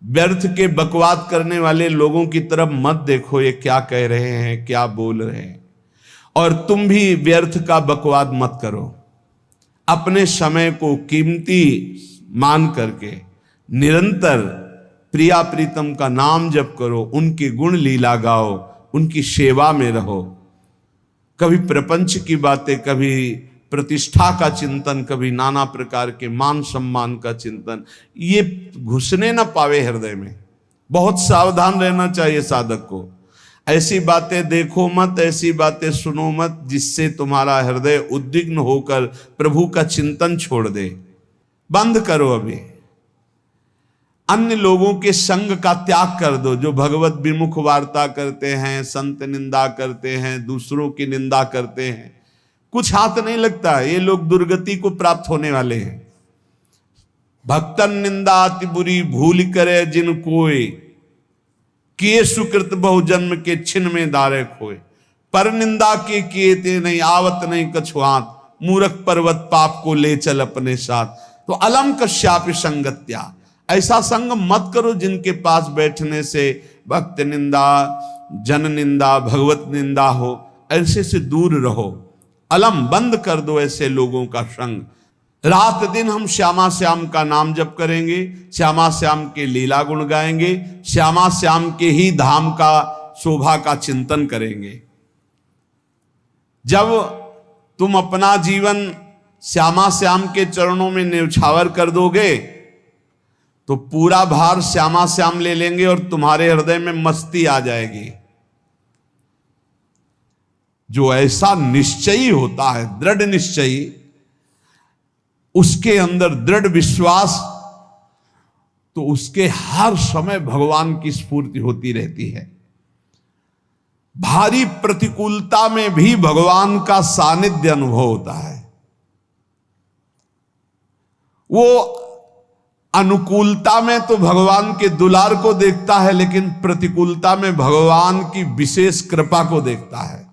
व्यर्थ के बकवाद करने वाले लोगों की तरफ मत देखो, ये क्या कह रहे हैं, क्या बोल रहे हैं। और तुम भी व्यर्थ का बकवाद मत करो। अपने समय को कीमती मान करके निरंतर प्रिया प्रीतम का नाम जप करो, उनकी गुण लीला गाओ, उनकी सेवा में रहो। कभी प्रपंच की बातें, कभी प्रतिष्ठा का चिंतन, कभी नाना प्रकार के मान सम्मान का चिंतन, ये घुसने ना पावे हृदय में। बहुत सावधान रहना चाहिए साधक को। ऐसी बातें देखो मत, ऐसी बातें सुनो मत जिससे तुम्हारा हृदय उद्विग्न होकर प्रभु का चिंतन छोड़ दे। बंद करो अभी। अन्य लोगों के संग का त्याग कर दो, जो भगवत विमुख वार्ता करते हैं, संत निंदा करते हैं, दूसरों की निंदा करते हैं। कुछ हाथ नहीं लगता, ये लोग दुर्गति को प्राप्त होने वाले हैं। भक्तन निंदा अति बुरी भूल करे जिन कोय, किए सुकृत बहु जन्म के छिन में दारे खोए। पर निंदा के किए ते नहीं आवत नहीं कछुआत, मूर्ख पर्वत पाप को ले चल अपने साथ। तो अलम कश्यापि संगत्या, ऐसा संग मत करो जिनके पास बैठने से भक्त निंदा, जन निंदा, भगवत निंदा हो। ऐसे से दूर रहो। अलम बंद कर दो ऐसे लोगों का संग। रात दिन हम श्यामा श्याम का नाम जप करेंगे, श्यामा श्याम के लीला गुण गाएंगे, श्यामा श्याम के ही धाम का शोभा का चिंतन करेंगे। जब तुम अपना जीवन श्यामा श्याम के चरणों में न्यौछावर कर दोगे तो पूरा भार श्यामा श्याम ले लेंगे और तुम्हारे हृदय में मस्ती आ जाएगी। जो ऐसा निश्चयी होता है, दृढ़ निश्चयी, उसके अंदर दृढ़ विश्वास, तो उसके हर समय भगवान की स्फूर्ति होती रहती है। भारी प्रतिकूलता में भी भगवान का सानिध्य अनुभव होता है। वो अनुकूलता में तो भगवान के दुलार को देखता है, लेकिन प्रतिकूलता में भगवान की विशेष कृपा को देखता है।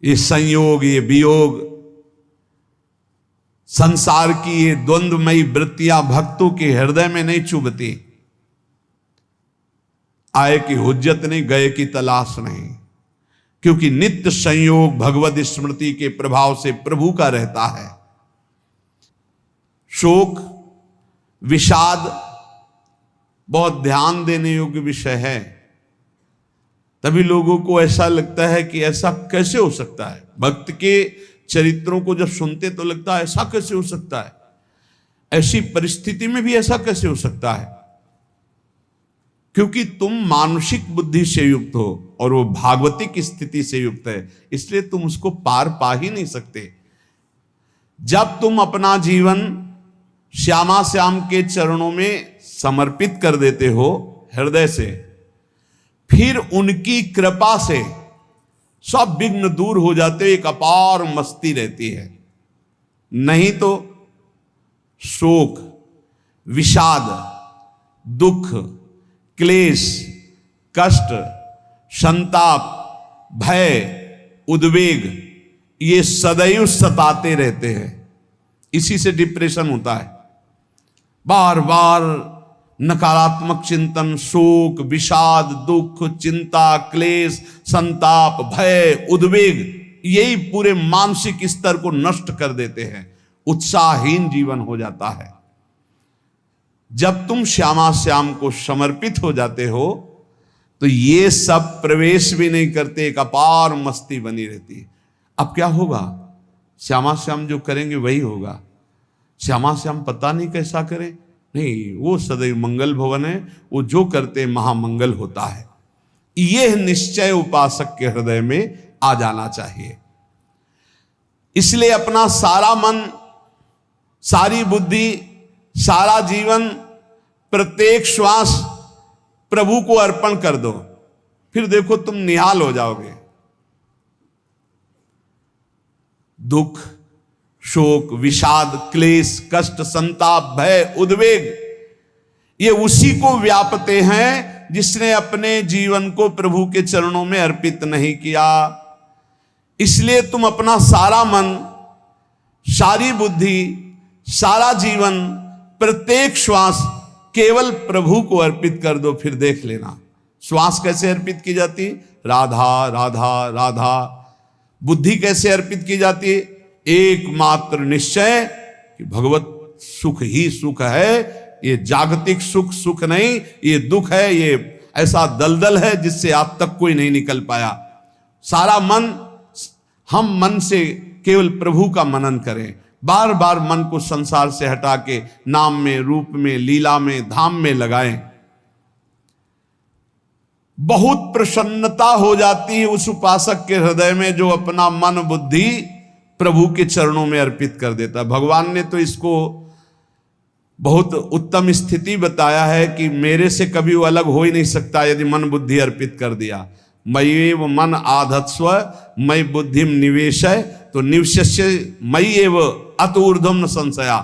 ये संयोग, ये वियोग, संसार की ये द्वंद्वमयी वृत्तियां भक्तों के हृदय में नहीं चुभती। आए की हुज्जत नहीं, गए की तलाश नहीं, क्योंकि नित्य संयोग भगवत स्मृति के प्रभाव से प्रभु का रहता है। शोक, विषाद बहुत ध्यान देने योग्य विषय है। तभी लोगों को ऐसा लगता है कि ऐसा कैसे हो सकता है। भक्त के चरित्रों को जब सुनते तो लगता है ऐसा कैसे हो सकता है, ऐसी परिस्थिति में भी ऐसा कैसे हो सकता है। क्योंकि तुम मानसिक बुद्धि से युक्त हो और वो भागवतिक स्थिति से युक्त है, इसलिए तुम उसको पार पा ही नहीं सकते। जब तुम अपना जीवन श्यामा श्याम के चरणों में समर्पित कर देते हो हृदय से, फिर उनकी कृपा से सब विघ्न दूर हो जाते, एक अपार मस्ती रहती है। नहीं तो शोक, विषाद, दुख, क्लेश, कष्ट, संताप, भय, उद्वेग, ये सदैव सताते रहते हैं। इसी से डिप्रेशन होता है। बार बार नकारात्मक चिंतन, शोक, विषाद, दुख, चिंता, क्लेश, संताप, भय, उद्वेग, यही पूरे मानसिक स्तर को नष्ट कर देते हैं। उत्साहहीन जीवन हो जाता है। जब तुम श्यामा श्याम को समर्पित हो जाते हो तो ये सब प्रवेश भी नहीं करते, एक अपार मस्ती बनी रहती है। अब क्या होगा? श्यामा श्याम जो करेंगे वही होगा। श्यामा श्याम पता नहीं कैसा करें, नहीं, वो सदैव मंगल भवन है, वो जो करते महामंगल होता है। यह निश्चय उपासक के हृदय में आ जाना चाहिए। इसलिए अपना सारा मन, सारी बुद्धि, सारा जीवन, प्रत्येक श्वास प्रभु को अर्पण कर दो, फिर देखो तुम निहाल हो जाओगे। दुख, शोक, विषाद, क्लेश, कष्ट, संताप, भय, उद्वेग, ये उसी को व्यापते हैं जिसने अपने जीवन को प्रभु के चरणों में अर्पित नहीं किया। इसलिए तुम अपना सारा मन, सारी बुद्धि, सारा जीवन, प्रत्येक श्वास केवल प्रभु को अर्पित कर दो, फिर देख लेना। श्वास कैसे अर्पित की जाती? राधा राधा राधा। बुद्धि कैसे अर्पित की जाती? एकमात्र निश्चय कि भगवत सुख ही सुख है, ये जागतिक सुख सुख नहीं, ये दुख है, ये ऐसा दलदल है जिससे आज तक कोई नहीं निकल पाया। सारा मन, हम मन से केवल प्रभु का मनन करें, बार बार मन को संसार से हटा के नाम में, रूप में, लीला में, धाम में लगाएं। बहुत प्रसन्नता हो जाती है उस उपासक के हृदय में जो अपना मन बुद्धि प्रभु के चरणों में अर्पित कर देता है। भगवान ने तो इसको बहुत उत्तम स्थिति बताया है कि मेरे से कभी वो अलग हो ही नहीं सकता यदि मन बुद्धि अर्पित कर दिया। मय्येव मन आधत्स्व मयि बुद्धिम निवेशय, तो निवश्य मयि एव अत ऊर्ध्वं न संशया।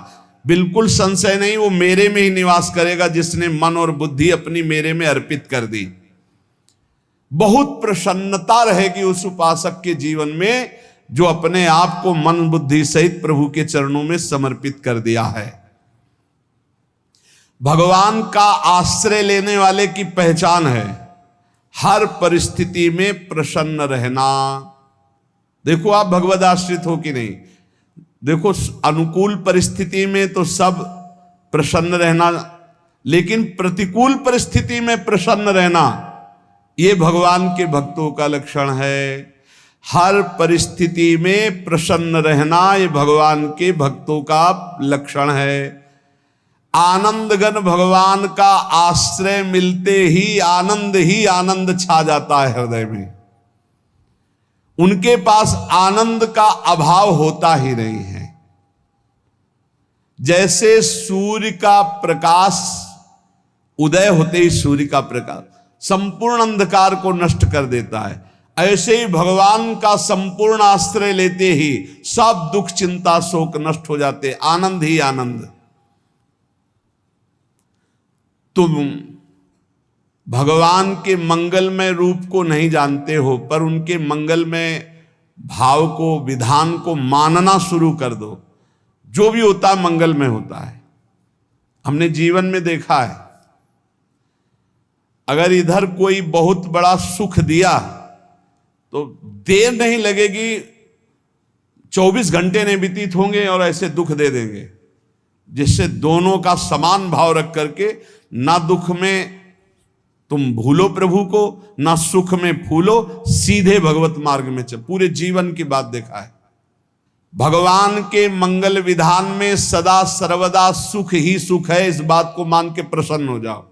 बिल्कुल संशय नहीं, वो मेरे में ही निवास करेगा जिसने मन और बुद्धि अपनी मेरे में अर्पित कर दी। बहुत प्रसन्नता रहेगी उस उपासक के जीवन में जो अपने आप को मन बुद्धि सहित प्रभु के चरणों में समर्पित कर दिया है। भगवान का आश्रय लेने वाले की पहचान है हर परिस्थिति में प्रसन्न रहना। देखो आप भगवद आश्रित हो कि नहीं, देखो अनुकूल परिस्थिति में तो सब प्रसन्न रहना, लेकिन प्रतिकूल परिस्थिति में प्रसन्न रहना ये भगवान के भक्तों का लक्षण है। हर परिस्थिति में प्रसन्न रहना ये भगवान के भक्तों का लक्षण है। आनंदगन भगवान का आश्रय मिलते ही आनंद छा जाता है हृदय में। उनके पास आनंद का अभाव होता ही नहीं है। जैसे सूर्य का प्रकाश उदय होते ही सूर्य का प्रकाश संपूर्ण अंधकार को नष्ट कर देता है, ऐसे ही भगवान का संपूर्ण आश्रय लेते ही सब दुख चिंता शोक नष्ट हो जाते, आनंद ही आनंद। तुम भगवान के मंगलमय रूप को नहीं जानते हो, पर उनके मंगलमय भाव को, विधान को मानना शुरू कर दो। जो भी होता है मंगलमय होता है। हमने जीवन में देखा है, अगर इधर कोई बहुत बड़ा सुख दिया तो देर नहीं लगेगी, 24 घंटे नहीं व्यतीत होंगे और ऐसे दुख दे देंगे, जिससे दोनों का समान भाव रख करके ना दुख में तुम भूलो प्रभु को, ना सुख में फूलो, सीधे भगवत मार्ग में चल। पूरे जीवन की बात देखा है। भगवान के मंगल विधान में सदा सर्वदा सुख ही सुख है, इस बात को मान के प्रसन्न हो जाओ।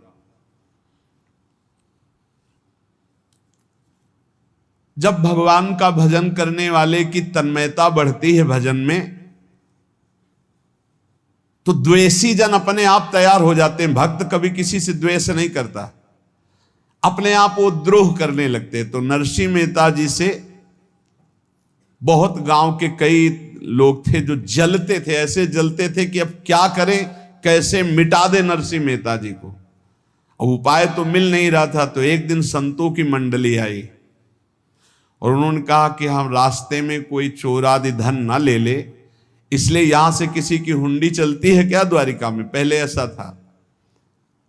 जब भगवान का भजन करने वाले की तन्मयता बढ़ती है भजन में, तो द्वेषी जन अपने आप तैयार हो जाते हैं। भक्त कभी किसी से द्वेष नहीं करता, अपने आप वो द्रोह करने लगते। तो नरसिंह मेहता जी से बहुत गांव के कई लोग थे जो जलते थे, ऐसे जलते थे कि अब क्या करें, कैसे मिटा दे नरसिंह मेहता जी को। अब उपाय तो मिल नहीं रहा था। तो एक दिन संतों की मंडली आई और उन्होंने कहा कि हम रास्ते में कोई चोर आदि धन ना ले ले, इसलिए यहां से किसी की हुंडी चलती है क्या द्वारिका में? पहले ऐसा था।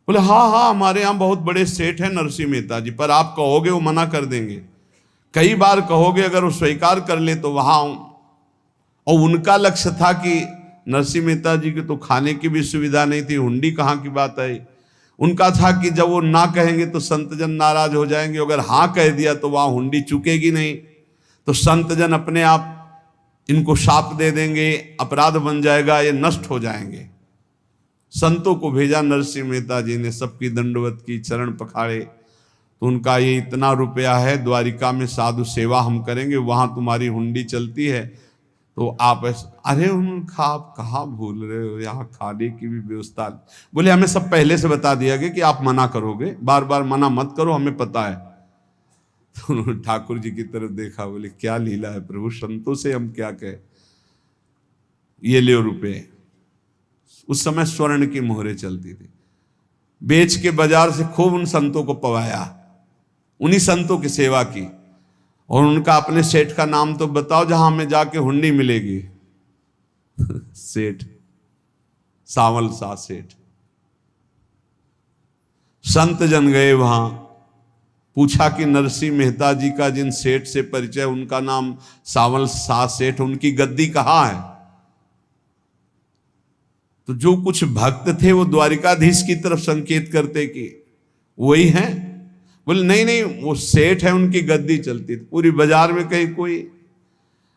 बोले हाँ, हमारे यहां बहुत बड़े सेठ हैं नरसिंह मेहता जी, पर आप कहोगे वो मना कर देंगे। कई बार कहोगे, अगर वो स्वीकार कर ले तो वहां। और उनका लक्ष्य था कि नरसिंह मेहता जी की तो खाने की भी सुविधा नहीं थी, हुंडी कहाँ की बात आई। उनका था कि जब वो ना कहेंगे तो संतजन नाराज हो जाएंगे, अगर हाँ कह दिया तो वहां हुंडी चुकेगी नहीं, तो संतजन अपने आप इनको शाप दे देंगे, अपराध बन जाएगा, ये नष्ट हो जाएंगे। संतों को भेजा नरसिंह मेहता जी ने, सबकी दंडवत की, चरण पखाड़े। तो उनका ये इतना रुपया है, द्वारिका में साधु सेवा हम करेंगे, वहां तुम्हारी हुंडी चलती है, तो आप अरे उनका आप कहाँ भूल रहे हो, यहाँ खाने की भी व्यवस्था। बोले हमें सब पहले से बता दिया गया कि आप मना करोगे, बार बार मना मत करो, हमें पता है। तो उन्होंने ठाकुर जी की तरफ देखा, बोले क्या लीला है प्रभु, संतों से हम क्या कहें, ये ले रुपए। उस समय स्वर्ण की मोहरें चलती थी, बेच के बाजार से खूब उन संतों को पवाया, उन्हीं संतों की सेवा की। और उनका अपने सेठ का नाम तो बताओ जहां हमें जाके हुंडी मिलेगी। सेठ सावल सा सेठ। संत जन गए वहां, पूछा कि नरसिंह मेहता जी का जिन सेठ से परिचय, उनका नाम सावल शाह सेठ, उनकी गद्दी कहाँ है? तो जो कुछ भक्त थे वो द्वारिकाधीश की तरफ संकेत करते कि वही हैं। बोले नहीं नहीं, वो सेठ है, उनकी गद्दी चलती थी। पूरी बाजार में कहीं कोई।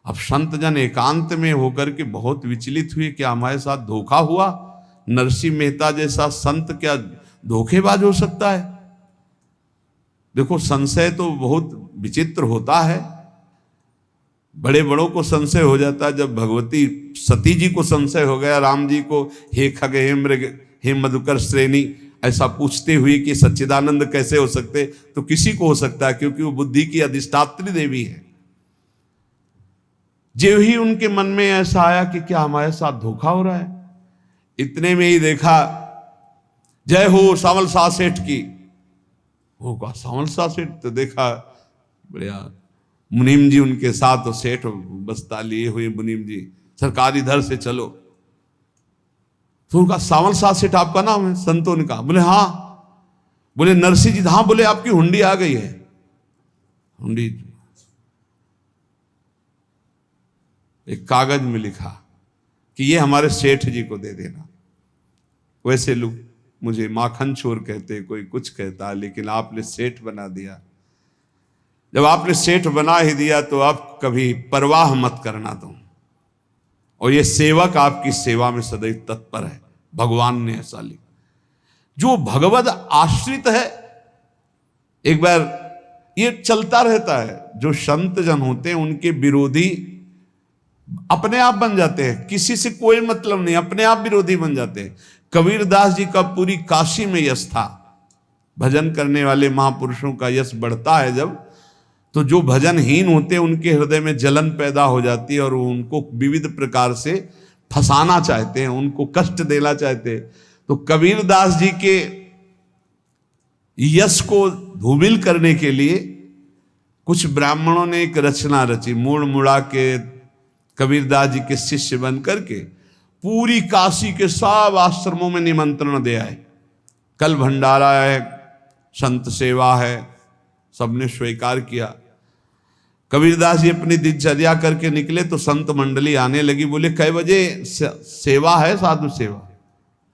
अब संत जन एकांत में होकर के बहुत विचलित हुए, क्या हमारे साथ धोखा हुआ? नरसिंह मेहता जैसा संत क्या धोखेबाज हो सकता है? देखो, संशय तो बहुत विचित्र होता है, बड़े बड़ों को संशय हो जाता है। जब भगवती सती जी को संशय हो गया, राम जी को हे खग हे मृग हे मधुकर श्रेणी ऐसा पूछते हुए कि सच्चिदानंद कैसे हो सकते, तो किसी को हो सकता है, क्योंकि वो बुद्धि की अधिष्ठात्री देवी है। जो ही उनके मन में ऐसा आया कि क्या हमारे साथ धोखा हो रहा है, इतने में ही देखा जय हो सावल शाह सेठ की। वो कहा सावल शाह सेठ, तो देखा बढ़िया मुनीम जी उनके साथ, तो सेठ बस्ता लिए हुए मुनीम जी, सरकार इधर से चलो। तो उनका सावल शाह सेठ आपका नाम है? संतों ने कहा। बोले हाँ। बोले नरसिंह जी? हाँ। बोले आपकी हुंडी आ गई है। हुंडी एक कागज में लिखा कि ये हमारे सेठ जी को दे देना। वैसे लोग मुझे माखन चोर कहते, कोई कुछ कहता, लेकिन आपने सेठ बना दिया। जब आपने सेठ बना ही दिया तो आप कभी परवाह मत करना तुम। और ये सेवक आपकी सेवा में सदैव तत्पर है। भगवान ने ऐसा लिखा। जो भगवद आश्रित है, एक बार ये चलता रहता है, जो संत जन होते हैं उनके विरोधी अपने आप बन जाते हैं, किसी से कोई मतलब नहीं, अपने आप विरोधी बन जाते हैं। कबीरदास जी का पूरी काशी में यश था। भजन करने वाले महापुरुषों का यश बढ़ता है जब, तो जो भजनहीन होते हैं उनके हृदय में जलन पैदा हो जाती है और वो उनको विविध प्रकार से फंसाना चाहते हैं, उनको कष्ट देना चाहते हैं। तो कबीरदास जी के यश को धूमिल करने के लिए कुछ ब्राह्मणों ने एक रचना रची, मुड़ मुड़ा के कबीरदास जी के शिष्य बन करके पूरी काशी के सब आश्रमों में निमंत्रण दे आए। कल भंडारा है, संत सेवा है, सबने स्वीकार किया। कबीरदास जी अपनी दिनचर्या करके निकले तो संत मंडली आने लगी। बोले कै बजे सेवा है? साधु सेवा।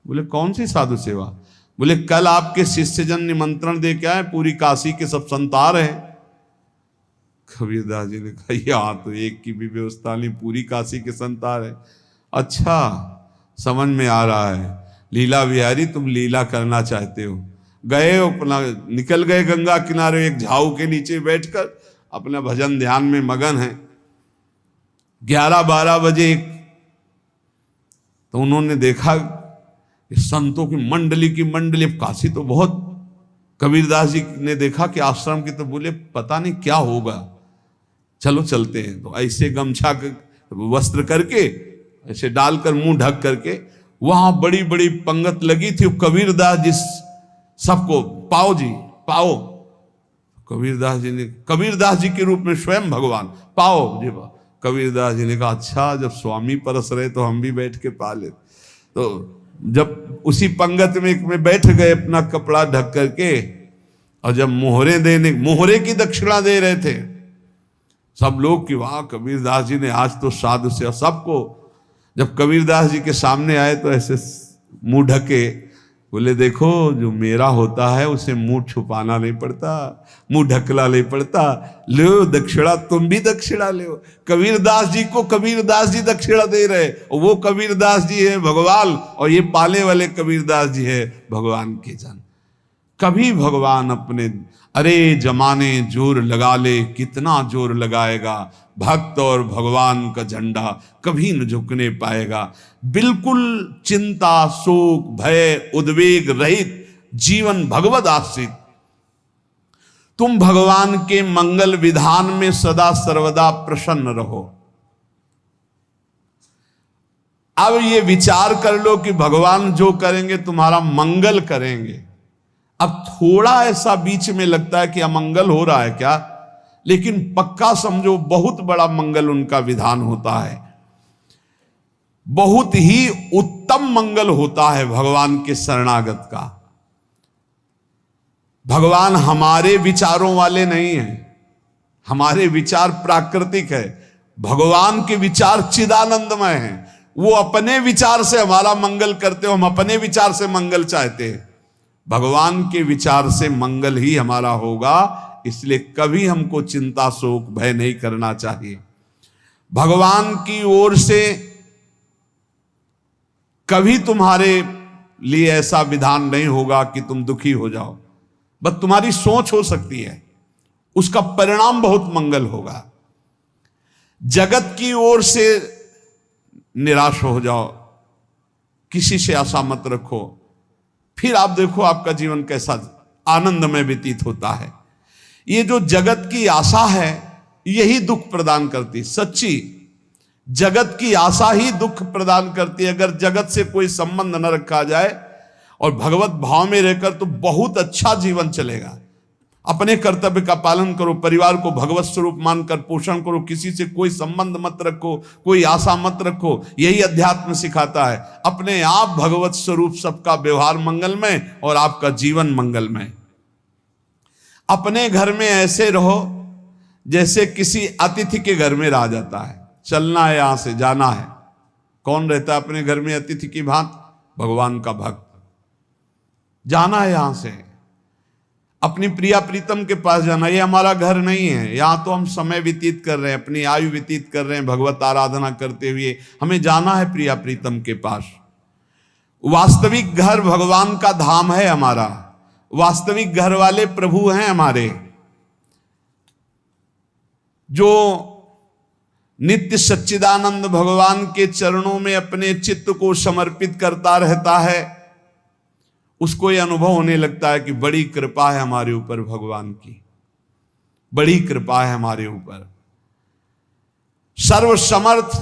बोले कौन सी साधु सेवा? बोले कल आपके शिष्यजन निमंत्रण दे के आए, पूरी काशी के सब संत आ रहे हैं। कबीरदास जी ने कहा यहाँ तो एक की भी व्यवस्था नहीं, पूरी काशी के संत आ रहे। अच्छा, समझ में आ रहा है, लीला बिहारी तुम लीला करना चाहते हो। गए अपना निकल गए गंगा किनारे, एक झाऊ के नीचे बैठकर अपना भजन ध्यान में मगन है। 11-12 बजे तो उन्होंने देखा संतों की मंडली, काशी तो बहुत। कबीरदास जी ने देखा कि आश्रम की, तो बोले पता नहीं क्या होगा, चलो चलते हैं। तो ऐसे गमछा वस्त्र करके ऐसे डालकर मुंह ढक करके, वहां बड़ी बड़ी पंगत लगी थी। कबीरदास जी सबको पाओ जी पाओ। कबीरदास जी के रूप में स्वयं भगवान पाओ जी। कबीरदास जी ने कहा अच्छा, जब स्वामी परस रहे तो हम भी बैठ के पा ले। तो जब उसी पंगत में बैठ गए अपना कपड़ा ढक करके, और जब मोहरे की दक्षिणा दे रहे थे सब लोग कि वाह कबीरदास जी ने आज तो साधु से। सबको जब कबीरदास जी के सामने आए तो ऐसे मुंह ढके, बोले देखो जो मेरा होता है उसे मुंह छुपाना नहीं पड़ता, मुंह ढकला नहीं पड़ता। लो दक्षिणा, तुम भी दक्षिणा लो। कबीरदास जी को कबीरदास जी दक्षिणा दे रहे, और वो कबीरदास जी है भगवान, और ये पाले वाले कबीरदास जी है भगवान के जन। कभी भगवान अपने अरे जमाने जोर लगा ले, कितना जोर लगाएगा, भक्त और भगवान का झंडा कभी न झुकने पाएगा। बिल्कुल चिंता शोक भय उद्वेग रहित जीवन भगवद आश्रित। तुम भगवान के मंगल विधान में सदा सर्वदा प्रसन्न रहो। अब ये विचार कर लो कि भगवान जो करेंगे तुम्हारा मंगल करेंगे। अब थोड़ा ऐसा बीच में लगता है कि अमंगल हो रहा है क्या, लेकिन पक्का समझो बहुत बड़ा मंगल उनका विधान होता है। बहुत ही उत्तम मंगल होता है भगवान के शरणागत का। भगवान हमारे विचारों वाले नहीं हैं, हमारे विचार प्राकृतिक है, भगवान के विचार चिदानंदमय हैं। वो अपने विचार से हमारा मंगल करते हो, हम अपने विचार से मंगल चाहते हैं। भगवान के विचार से मंगल ही हमारा होगा, इसलिए कभी हमको चिंता शोक भय नहीं करना चाहिए। भगवान की ओर से कभी तुम्हारे लिए ऐसा विधान नहीं होगा कि तुम दुखी हो जाओ, बस तुम्हारी सोच हो सकती है, उसका परिणाम बहुत मंगल होगा। जगत की ओर से निराश हो जाओ, किसी से आशा मत रखो, फिर आप देखो आपका जीवन कैसा आनंदमय व्यतीत होता है। ये जो जगत की आशा है यही दुख प्रदान करती, सच्ची जगत की आशा ही दुख प्रदान करती है। अगर जगत से कोई संबंध न रखा जाए और भगवत भाव में रहकर तो बहुत अच्छा जीवन चलेगा। अपने कर्तव्य का पालन करो, परिवार को भगवत स्वरूप मानकर पोषण करो, किसी से कोई संबंध मत रखो, कोई आशा मत रखो, यही अध्यात्म सिखाता है। अपने आप भगवत स्वरूप, सबका व्यवहार मंगलमय और आपका जीवन मंगलमय। अपने घर में ऐसे रहो जैसे किसी अतिथि के घर में रह जाता है, चलना है, यहां से जाना है। कौन रहता है अपने घर में अतिथि की भांति? भगवान का भक्त। जाना है यहां से, अपनी प्रिया प्रीतम के पास जाना। ये हमारा घर नहीं है, यहां तो हम समय व्यतीत कर रहे हैं, अपनी आयु व्यतीत कर रहे हैं भगवत आराधना करते हुए। हमें जाना है प्रिया प्रीतम के पास। वास्तविक घर भगवान का धाम है हमारा, वास्तविक घर वाले प्रभु हैं हमारे। जो नित्य सच्चिदानंद भगवान के चरणों में अपने चित्त को समर्पित करता रहता है, उसको यह अनुभव होने लगता है कि बड़ी कृपा है हमारे ऊपर, भगवान की बड़ी कृपा है हमारे ऊपर। सर्वसमर्थ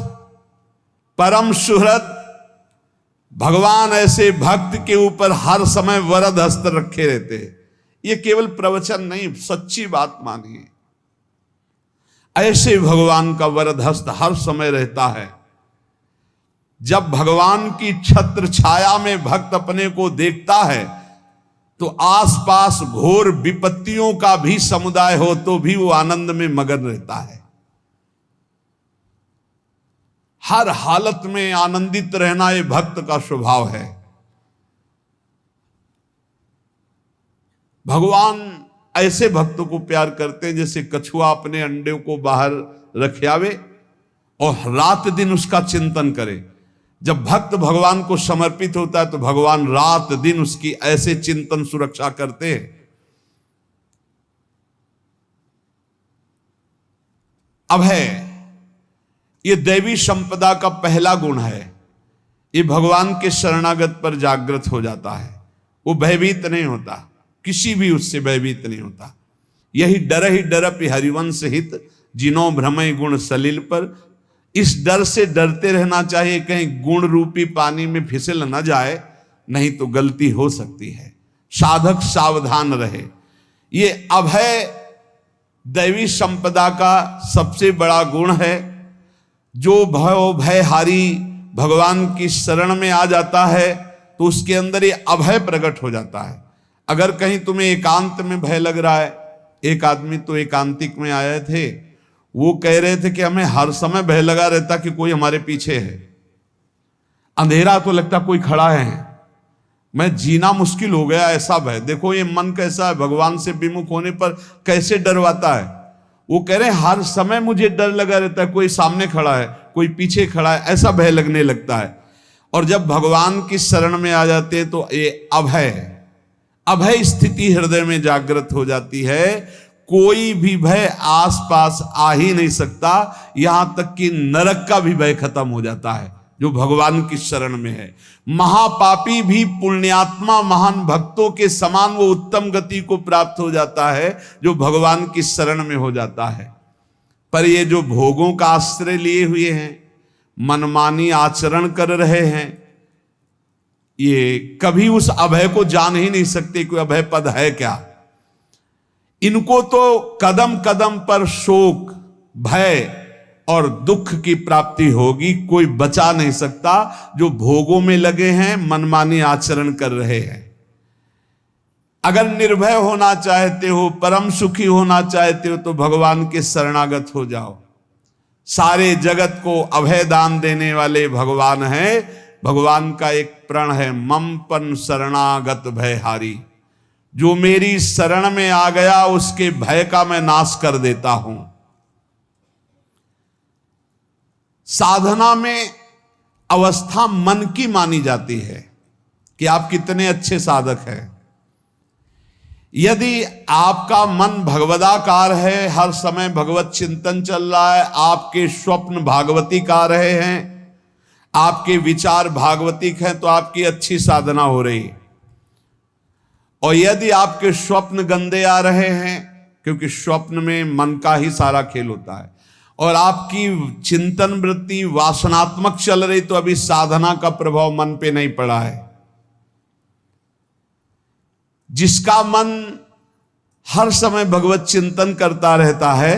परम सुहृद भगवान ऐसे भक्त के ऊपर हर समय वरद हस्त रखे रहते हैं। ये केवल प्रवचन नहीं, सच्ची बात मानिए। ऐसे भगवान का वरद हस्त हर समय रहता है। जब भगवान की छत्र छाया में भक्त अपने को देखता है तो आसपास घोर विपत्तियों का भी समुदाय हो तो भी वो आनंद में मगन रहता है। हर हालत में आनंदित रहना ये भक्त का स्वभाव है। भगवान ऐसे भक्तों को प्यार करते हैं जैसे कछुआ अपने अंडे को बाहर रख आवे और रात दिन उसका चिंतन करे। जब भक्त भगवान को समर्पित होता है तो भगवान रात दिन उसकी ऐसे चिंतन सुरक्षा करते हैं। अभय, ये दैवी संपदा का पहला गुण है। ये भगवान के शरणागत पर जागृत हो जाता है, वो भयभीत नहीं होता, किसी भी उससे भयभीत नहीं होता। यही डर ही डरप हरिवंश हित, जिनो भ्रमय गुण सलिल पर। इस डर से डरते रहना चाहिए कहीं गुण रूपी पानी में फिसल न जाए, नहीं तो गलती हो सकती है। साधक सावधान रहे। ये अभय दैवी संपदा का सबसे बड़ा गुण है। जो भयहारी भगवान की शरण में आ जाता है तो उसके अंदर ये अभय प्रकट हो जाता है। अगर कहीं तुम्हें एकांत में भय लग रहा है, एक आदमी तो एकांतिक में आए थे, वो कह रहे थे कि हमें हर समय भय लगा रहता कि कोई हमारे पीछे है, अंधेरा तो लगता कोई खड़ा है, मैं जीना मुश्किल हो गया, ऐसा भय। देखो ये मन कैसा है, भगवान से विमुख होने पर कैसे डरवाता है। वो कह रहे हर समय मुझे डर लगा रहता है, कोई सामने खड़ा है, कोई पीछे खड़ा है, ऐसा भय लगने लगता है। और जब भगवान की शरण में आ जाते हैं तो ये अभय स्थिति हृदय में जागृत हो जाती है। कोई भी भय आसपास आ ही नहीं सकता, यहां तक कि नरक का भी भय खत्म हो जाता है जो भगवान की शरण में है। महापापी भी पुण्यात्मा महान भक्तों के समान वो उत्तम गति को प्राप्त हो जाता है जो भगवान की शरण में हो जाता है। पर ये जो भोगों का आश्रय लिए हुए हैं, मनमानी आचरण कर रहे हैं, ये कभी उस अभय को जान ही नहीं सकते कोई अभय पद है क्या। इनको तो कदम कदम पर शोक, भय और दुख की प्राप्ति होगी, कोई बचा नहीं सकता जो भोगों में लगे हैं, मनमानी आचरण कर रहे हैं। अगर निर्भय होना चाहते हो, परम सुखी होना चाहते हो, तो भगवान के शरणागत हो जाओ। सारे जगत को अभय दान देने वाले भगवान हैं। भगवान का एक प्रण है, मम पन शरणागत भयहारी। जो मेरी शरण में आ गया उसके भय का मैं नाश कर देता हूं। साधना में अवस्था मन की मानी जाती है कि आप कितने अच्छे साधक हैं। यदि आपका मन भगवदाकार है, हर समय भगवत चिंतन चल रहा है, आपके स्वप्न भागवती का रहे हैं, आपके विचार भागवतिक हैं, तो आपकी अच्छी साधना हो रही है। और यदि आपके स्वप्न गंदे आ रहे हैं, क्योंकि स्वप्न में मन का ही सारा खेल होता है, और आपकी चिंतन वृत्ति वासनात्मक चल रही, तो अभी साधना का प्रभाव मन पे नहीं पड़ा है। जिसका मन हर समय भगवत चिंतन करता रहता है,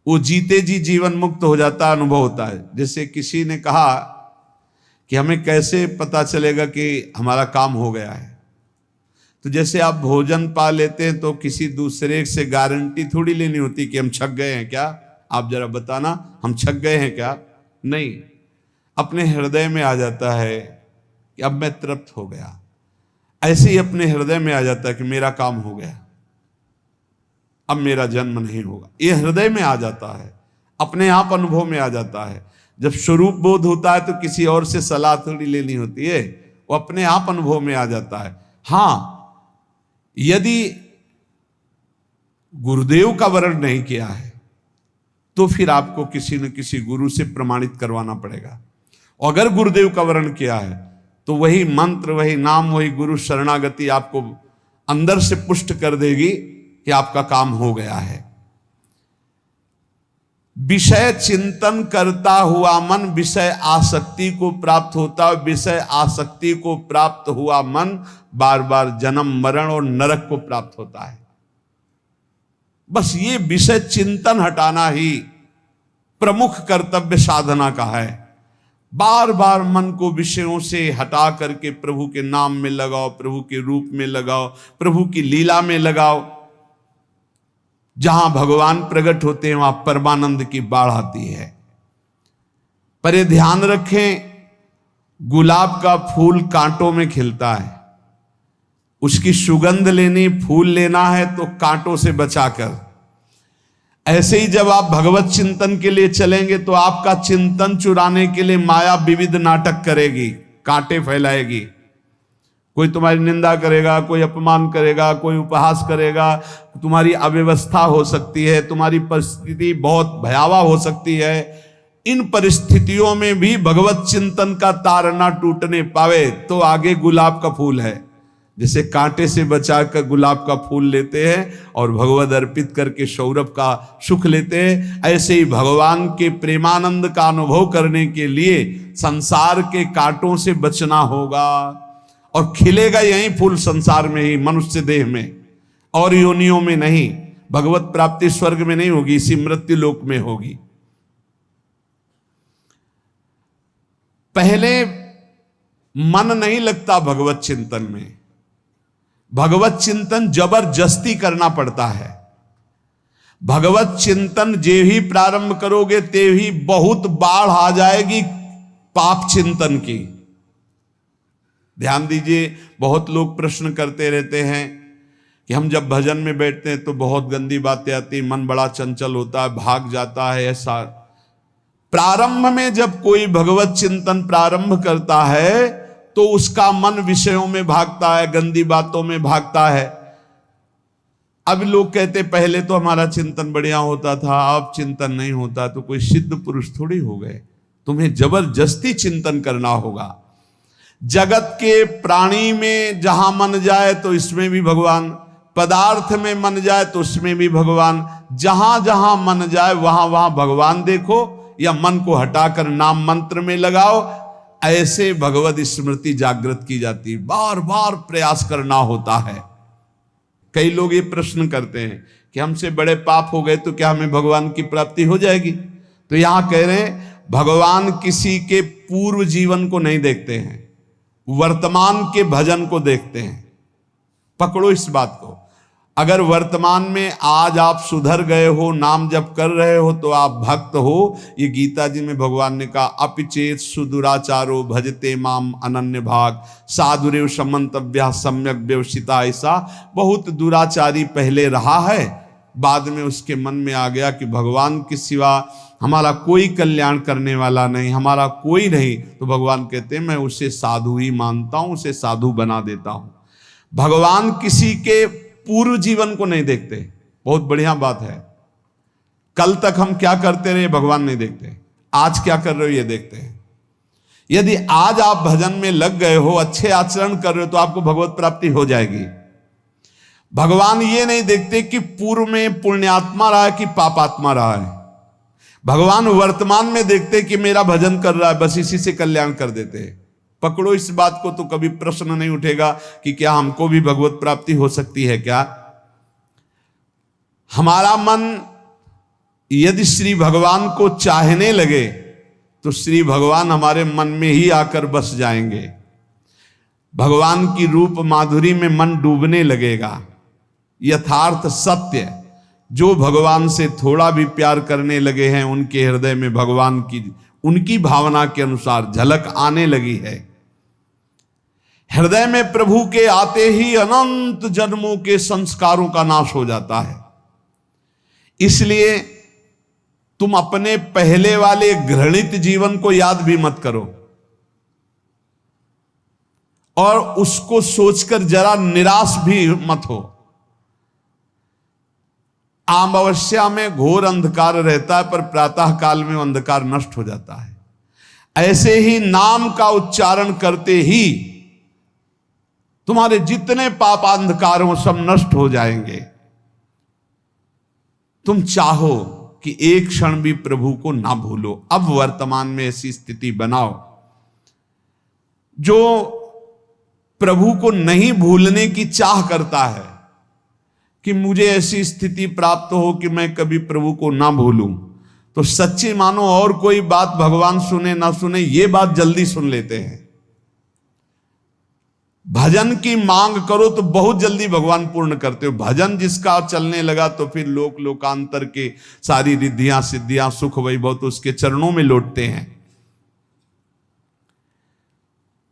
वो जीते जी जीवन मुक्त हो जाता, अनुभव होता है। जैसे किसी ने कहा कि हमें कैसे पता चलेगा कि हमारा काम हो गया है, तो जैसे आप भोजन पा लेते हैं तो किसी दूसरे से गारंटी थोड़ी लेनी होती कि हम छक गए हैं क्या, आप जरा बताना हम छक गए हैं क्या। नहीं, अपने हृदय में आ जाता है कि अब मैं तृप्त हो गया। ऐसे ही अपने हृदय में आ जाता है कि मेरा काम हो गया, अब मेरा जन्म नहीं होगा। ये हृदय में आ जाता है, अपने आप अनुभव में आ जाता है। जब स्वरूप बोध होता है तो किसी और से सलाह थोड़ी लेनी होती है, वो अपने आप अनुभव में आ जाता है। हाँ, यदि गुरुदेव का वर्ण नहीं किया है तो फिर आपको किसी न किसी गुरु से प्रमाणित करवाना पड़ेगा। अगर गुरुदेव का वर्ण किया है तो वही मंत्र, वही नाम, वही गुरु शरणागति आपको अंदर से पुष्ट कर देगी कि आपका काम हो गया है। विषय चिंतन करता हुआ मन विषय आसक्ति को प्राप्त होता है। विषय आसक्ति को प्राप्त हुआ मन बार बार जन्म मरण और नरक को प्राप्त होता है। बस ये विषय चिंतन हटाना ही प्रमुख कर्तव्य साधना का है। बार बार मन को विषयों से हटा करके प्रभु के नाम में लगाओ, प्रभु के रूप में लगाओ, प्रभु की लीला में लगाओ। जहां भगवान प्रकट होते हैं वहां परमानंद की बाढ़ आती है। पर ये ध्यान रखें, गुलाब का फूल कांटों में खिलता है, उसकी सुगंध लेनी, फूल लेना है तो कांटों से बचाकर। ऐसे ही जब आप भगवत चिंतन के लिए चलेंगे तो आपका चिंतन चुराने के लिए माया विविध नाटक करेगी, कांटे फैलाएगी। कोई तुम्हारी निंदा करेगा, कोई अपमान करेगा, कोई उपहास करेगा, तुम्हारी अव्यवस्था हो सकती है, तुम्हारी परिस्थिति बहुत भयावह हो सकती है। इन परिस्थितियों में भी भगवत चिंतन का तार ना टूटने पावे तो आगे गुलाब का फूल है। जैसे कांटे से बचाकर गुलाब का फूल लेते हैं और भगवद अर्पित करके सौरभ का सुख लेते हैं, ऐसे ही भगवान के प्रेमानंद का अनुभव करने के लिए संसार के कांटों से बचना होगा। और खिलेगा यही फूल संसार में ही, मनुष्य देह में, और योनियों में नहीं। भगवत प्राप्ति स्वर्ग में नहीं होगी, इसी मृत्यु लोक में होगी। पहले मन नहीं लगता भगवत चिंतन में, भगवत चिंतन जबरदस्ती करना पड़ता है। भगवत चिंतन जे ही प्रारंभ करोगे ते ही बहुत बाढ़ आ जाएगी पाप चिंतन की। ध्यान दीजिए, बहुत लोग प्रश्न करते रहते हैं कि हम जब भजन में बैठते हैं तो बहुत गंदी बातें आती, मन बड़ा चंचल होता है, भाग जाता है। ऐसा प्रारंभ में जब कोई भगवत चिंतन प्रारंभ करता है तो उसका मन विषयों में भागता है, गंदी बातों में भागता है। अब लोग कहते पहले तो हमारा चिंतन बढ़िया होता था, अब चिंतन नहीं होता। तो कोई सिद्ध पुरुष थोड़ी हो गए, तुम्हें जबरदस्ती चिंतन करना होगा। जगत के प्राणी में जहां मन जाए तो इसमें भी भगवान, पदार्थ में मन जाए तो उसमें भी भगवान, जहां जहां मन जाए वहां वहां भगवान देखो, या मन को हटाकर नाम मंत्र में लगाओ। ऐसे भगवत स्मृति जागृत की जाती, बार बार प्रयास करना होता है। कई लोग ये प्रश्न करते हैं कि हमसे बड़े पाप हो गए तो क्या हमें भगवान की प्राप्ति हो जाएगी? तो यहां कह रहे हैं भगवान किसी के पूर्व जीवन को नहीं देखते हैं, वर्तमान के भजन को देखते हैं। पकड़ो इस बात को। अगर वर्तमान में आज आप सुधर गए हो, नाम जप कर रहे हो, तो आप भक्त हो। ये गीता जी में भगवान ने कहा, अपिचेत सुदुराचारो भजते माम अनन्य भाग साधुरेव समंतव्या सम्यक व्यवसिता। ऐसा बहुत दुराचारी पहले रहा है, बाद में उसके मन में आ गया कि भगवान के सिवा हमारा कोई कल्याण करने वाला नहीं, हमारा कोई नहीं, तो भगवान कहते हैं मैं उसे साधु ही मानता हूं, उसे साधु बना देता हूं। भगवान किसी के पूर्व जीवन को नहीं देखते। बहुत बढ़िया बात है। कल तक हम क्या करते रहे भगवान नहीं देखते, आज क्या कर रहे हो ये देखते हैं। यदि आज आप भजन में लग गए हो, अच्छे आचरण कर रहे हो, तो आपको भगवत प्राप्ति हो जाएगी। भगवान ये नहीं देखते कि पूर्व में पुण्यात्मा रहा है कि पापात्मा रहा है। भगवान वर्तमान में देखते कि मेरा भजन कर रहा है, बस इसी से कल्याण कर देते हैं। पकड़ो इस बात को, तो कभी प्रश्न नहीं उठेगा कि क्या हमको भी भगवत प्राप्ति हो सकती है क्या। हमारा मन यदि श्री भगवान को चाहने लगे तो श्री भगवान हमारे मन में ही आकर बस जाएंगे। भगवान की रूप माधुरी में मन डूबने लगेगा। यथार्थ सत्य, जो भगवान से थोड़ा भी प्यार करने लगे हैं, उनके हृदय में भगवान की उनकी भावना के अनुसार झलक आने लगी है। हृदय में प्रभु के आते ही अनंत जन्मों के संस्कारों का नाश हो जाता है। इसलिए तुम अपने पहले वाले घृणित जीवन को याद भी मत करो और उसको सोचकर जरा निराश भी मत हो। अमावस्या में घोर अंधकार रहता है, पर प्रातः काल में अंधकार नष्ट हो जाता है। ऐसे ही नाम का उच्चारण करते ही तुम्हारे जितने पाप अंधकार हो सब नष्ट हो जाएंगे। तुम चाहो कि एक क्षण भी प्रभु को ना भूलो। अब वर्तमान में ऐसी स्थिति बनाओ। जो प्रभु को नहीं भूलने की चाह करता है कि मुझे ऐसी स्थिति प्राप्त हो कि मैं कभी प्रभु को ना भूलूं, तो सच्ची मानो और कोई बात भगवान सुने ना सुने, ये बात जल्दी सुन लेते हैं। भजन की मांग करो तो बहुत जल्दी भगवान पूर्ण करते हो। भजन जिसका चलने लगा तो फिर लोकांतर के सारी रिद्धियां सिद्धियां सुख वैभव तो उसके चरणों में लौटते हैं।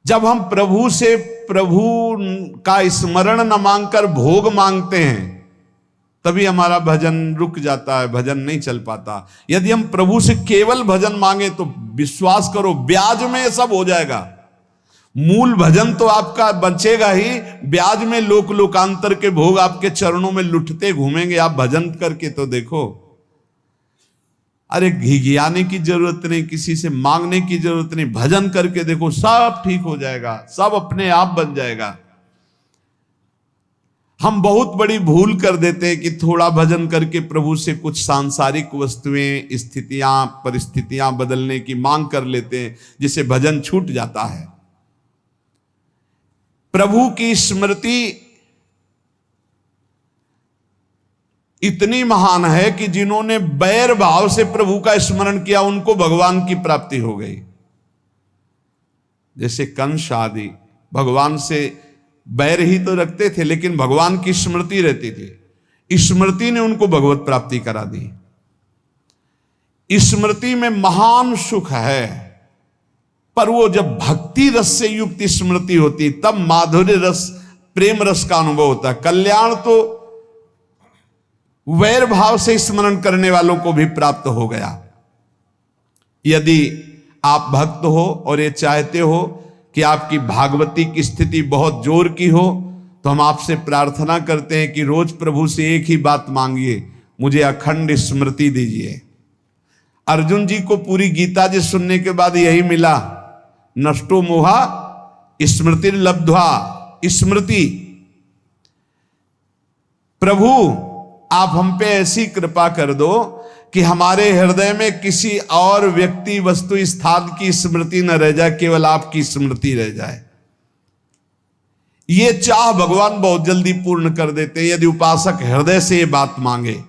जब हम प्रभु से प्रभु का स्मरण न मांगकर भोग मांगते हैं, तभी हमारा भजन रुक जाता है, भजन नहीं चल पाता। यदि हम प्रभु से केवल भजन मांगे तो विश्वास करो ब्याज में सब हो जाएगा। मूल भजन तो आपका बचेगा ही, ब्याज में लोकांतर के भोग आपके चरणों में लुटते घूमेंगे। आप भजन करके तो देखो। अरे घिघियाने की जरूरत नहीं, किसी से मांगने की जरूरत नहीं, भजन करके देखो, सब ठीक हो जाएगा, सब अपने आप बन जाएगा। हम बहुत बड़ी भूल कर देते हैं कि थोड़ा भजन करके प्रभु से कुछ सांसारिक वस्तुएं, स्थितियां, परिस्थितियां बदलने की मांग कर लेते हैं, जिससे भजन छूट जाता है। प्रभु की स्मृति इतनी महान है कि जिन्होंने बैर भाव से प्रभु का स्मरण किया उनको भगवान की प्राप्ति हो गई। जैसे कंस आदि भगवान से बैर ही तो रखते थे, लेकिन भगवान की स्मृति रहती थी। स्मृति ने उनको भगवत प्राप्ति करा दी। स्मृति में महान सुख है, पर वो जब भक्ति रस से युक्त स्मृति होती तब माधुर्य रस, प्रेम रस का अनुभव होता है। कल्याण तो वैर भाव से स्मरण करने वालों को भी प्राप्त हो गया। यदि आप भक्त हो और ये चाहते हो कि आपकी भागवती की स्थिति बहुत जोर की हो, तो हम आपसे प्रार्थना करते हैं कि रोज प्रभु से एक ही बात मांगिए, मुझे अखंड स्मृति दीजिए। अर्जुन जी को पूरी गीता जी सुनने के बाद यही मिला, नष्टो मोहा स्मृति लब्ध्वा। स्मृति, प्रभु आप हम पे ऐसी कृपा कर दो कि हमारे हृदय में किसी और व्यक्ति, वस्तु, स्थान की स्मृति न रह जाए, केवल आपकी स्मृति रह जाए। ये चाह भगवान बहुत जल्दी पूर्ण कर देते हैं, यदि उपासक हृदय से ये बात मांगे।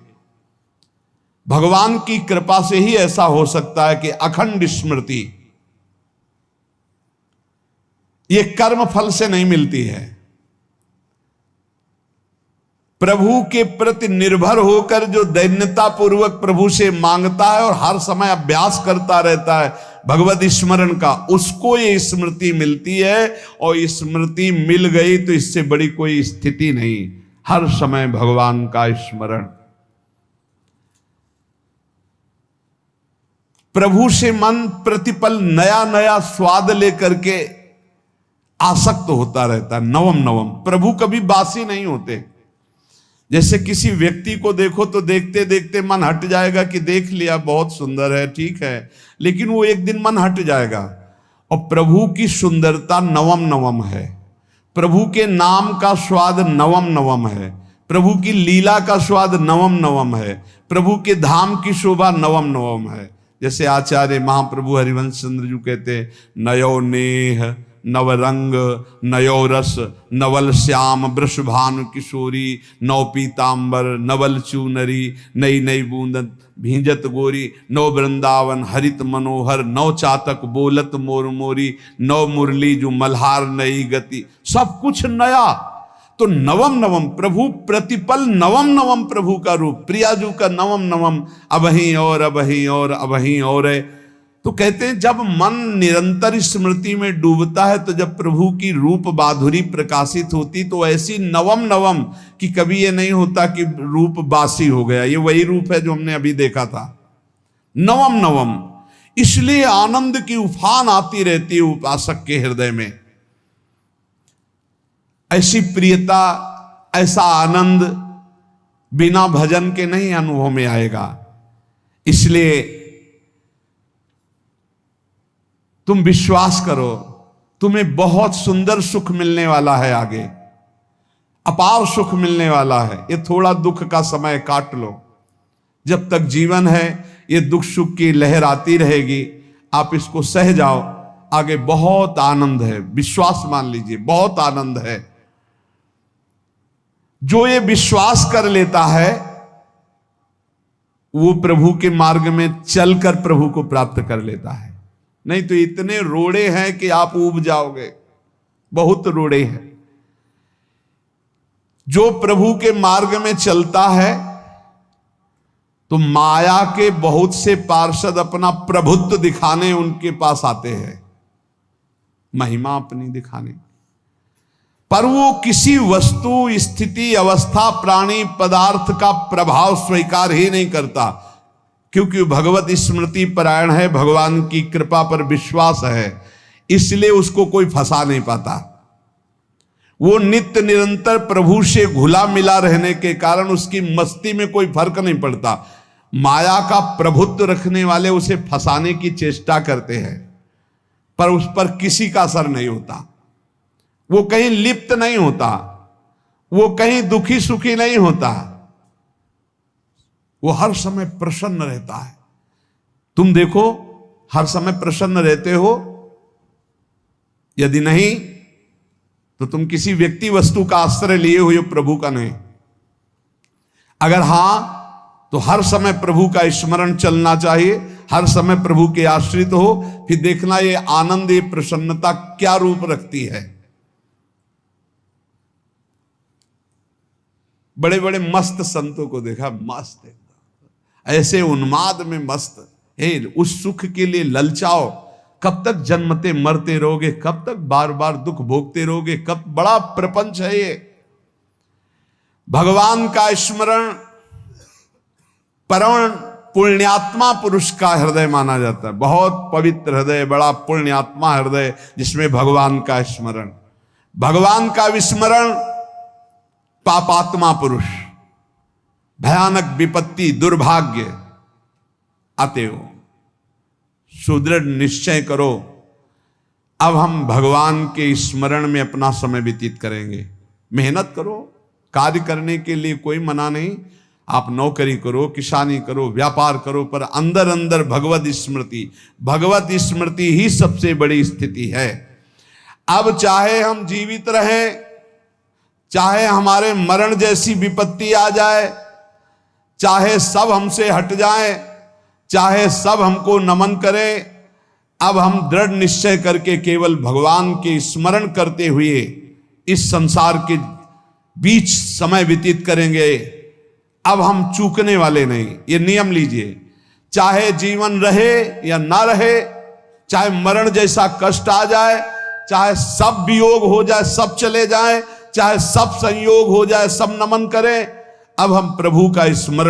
भगवान की कृपा से ही ऐसा हो सकता है कि अखंड स्मृति, ये कर्म फल से नहीं मिलती है। प्रभु के प्रति निर्भर होकर जो दैन्यता पूर्वक प्रभु से मांगता है और हर समय अभ्यास करता रहता है भगवत स्मरण का, उसको ये स्मृति मिलती है। और स्मृति मिल गई तो इससे बड़ी कोई स्थिति नहीं, हर समय भगवान का स्मरण। प्रभु से मन प्रतिपल नया नया स्वाद लेकर के आसक्त होता रहता है, नवम नवम। प्रभु कभी बासी नहीं होते। जैसे किसी व्यक्ति को देखो तो देखते देखते मन हट जाएगा कि देख लिया, बहुत सुंदर है, ठीक है, लेकिन वो एक दिन मन हट जाएगा। और प्रभु की सुंदरता नवम नवम है, प्रभु के नाम का स्वाद नवम नवम है, प्रभु की लीला का स्वाद नवम नवम है, प्रभु के धाम की शोभा नवम नवम है। जैसे आचार्य महाप्रभु हरिवंश चंद्र जी कहते, नयो नेह नवरंग नयो रस नवल श्याम वृषभानु किशोरी नव पीतांबर नवल चूनरी नई नई बूंदन भींजत गोरी नव वृंदावन हरित मनोहर नव चातक बोलत मोर मोरी नव मुरली जो मल्हार नई गति, सब कुछ नया। तो नवम नवम प्रभु प्रतिपल नवम नवम प्रभु का रूप, प्रियाजू का नवम नवम, अबहीं और अबहीं और अबहीं और है। तो कहते हैं जब मन निरंतर स्मृति में डूबता है तो जब प्रभु की रूप माधुरी प्रकाशित होती तो ऐसी नवम नवम कि कभी ये नहीं होता कि रूप बासी हो गया। ये वही रूप है जो हमने अभी देखा था, नवम नवम। इसलिए आनंद की उफान आती रहती है उपासक के हृदय में। ऐसी प्रियता, ऐसा आनंद बिना भजन के नहीं अनुभव में आएगा। इसलिए तुम विश्वास करो, तुम्हें बहुत सुंदर सुख मिलने वाला है, आगे अपार सुख मिलने वाला है। ये थोड़ा दुख का समय काट लो, जब तक जीवन है ये दुख सुख की लहर आती रहेगी, आप इसको सह जाओ, आगे बहुत आनंद है। विश्वास मान लीजिए, बहुत आनंद है। जो ये विश्वास कर लेता है वो प्रभु के मार्ग में चलकर प्रभु को प्राप्त कर लेता है। नहीं तो इतने रोड़े हैं कि आप ऊब जाओगे, बहुत रोड़े हैं। जो प्रभु के मार्ग में चलता है तो माया के बहुत से पार्षद अपना प्रभुत्व दिखाने उनके पास आते हैं, महिमा अपनी दिखाने, पर वो किसी वस्तु, स्थिति, अवस्था, प्राणी, पदार्थ का प्रभाव स्वीकार ही नहीं करता, क्योंकि भगवत स्मृति परायण है, भगवान की कृपा पर विश्वास है, इसलिए उसको कोई फंसा नहीं पाता। वो नित्य निरंतर प्रभु से घुला मिला रहने के कारण उसकी मस्ती में कोई फर्क नहीं पड़ता। माया का प्रभुत्व रखने वाले उसे फंसाने की चेष्टा करते हैं, पर उस पर किसी का असर नहीं होता। वो कहीं लिप्त नहीं होता, वो कहीं दुखी सुखी नहीं होता, वो हर समय प्रसन्न रहता है। तुम देखो, हर समय प्रसन्न रहते हो? यदि नहीं तो तुम किसी व्यक्ति वस्तु का आश्रय लिए हुए हो, प्रभु का नहीं। अगर हां तो हर समय प्रभु का स्मरण चलना चाहिए, हर समय प्रभु के आश्रित हो, फिर देखना ये आनंद, ये प्रसन्नता क्या रूप रखती है। बड़े बड़े मस्त संतों को देखा, मस्त एकदम, ऐसे उन्माद में मस्त। हे, उस सुख के लिए ललचाओ, कब तक जन्मते मरते रहोगे, कब तक बार बार दुख भोगते रहोगे, कब? बड़ा प्रपंच है ये। भगवान का स्मरण परम पुण्यात्मा पुरुष का हृदय माना जाता है। बहुत पवित्र हृदय, बड़ा पुण्यात्मा हृदय, जिसमें भगवान का स्मरण। भगवान का विस्मरण पापात्मा पुरुष, भयानक विपत्ति, दुर्भाग्य आते हो। सुदृढ़ निश्चय करो, अब हम भगवान के स्मरण में अपना समय व्यतीत करेंगे। मेहनत करो, कार्य करने के लिए कोई मना नहीं। आप नौकरी करो, किसानी करो, व्यापार करो, पर अंदर अंदर भगवत स्मृति, भगवत स्मृति ही सबसे बड़ी स्थिति है। अब चाहे हम जीवित रहें, चाहे हमारे मरण जैसी विपत्ति आ जाए, चाहे सब हमसे हट जाए, चाहे सब हमको नमन करें, अब हम दृढ़ निश्चय करके केवल भगवान के स्मरण करते हुए इस संसार के बीच समय व्यतीत करेंगे। अब हम चूकने वाले नहीं। ये नियम लीजिए, चाहे जीवन रहे या ना रहे, चाहे मरण जैसा कष्ट आ जाए, चाहे सब वियोग हो जाए, सब चले जाए, चाहे सब संयोग हो जाए, सब नमन करें, अब हम प्रभु का स्मरण